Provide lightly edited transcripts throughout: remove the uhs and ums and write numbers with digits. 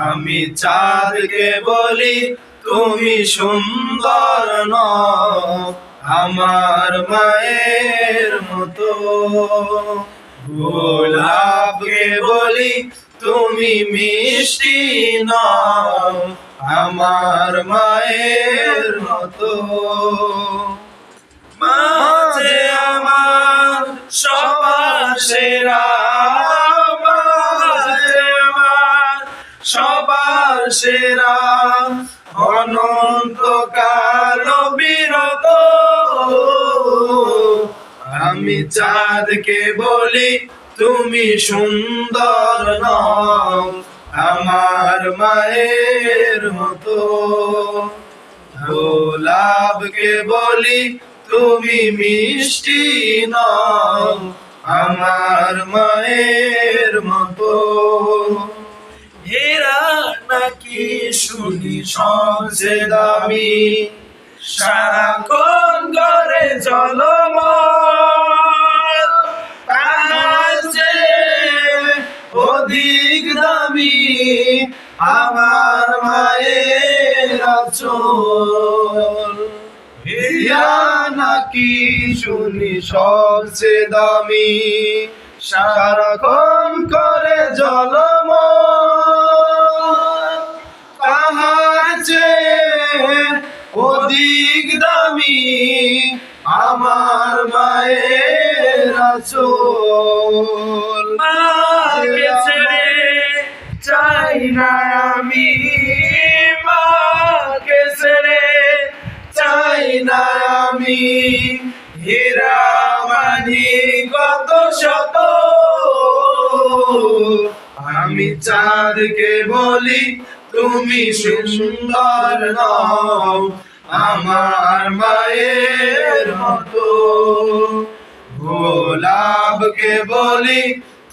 আমি চাঁদকে বলি তুমি সুন্দর নও আমার মায়ের মতো। গোলাপকে বলি তুমি মিষ্টি নও আমার মায়ের মতো। মা যে আমার সবার সেরা, মা যে আমার সবার সেরা, অনন্তকাল বিরত। আমি চাঁদকে বলি তুমি সুন্দর নও আমার মায়ের মতো। গোলাপকে বলি তুমি মিষ্টি নও আমার মায়ের মতো। হীরা নাকি শুনি সবচেয়ে দামি, সারাক্ষণ করে ঝলমল, তার চেয়ে অধিক দামি আমার মায়ের আঁচল। হীরা নাকি শুনি সবচেয়ে দামি, সারাক্ষণ করে ঝলমল, তাহার চেয়ে অধিক দামি আমার মায়ের আঁচল। মাকে ছেড়ে চাই না আমি, মাকে ছেড়ে চাই না আমি, হীরা মানি কত শত। আমি চাঁদকে বলি তুমি সুন্দর নও আমার মায়ের মতো। গোলাপকে বলি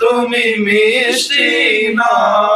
তুমি মিষ্টি নও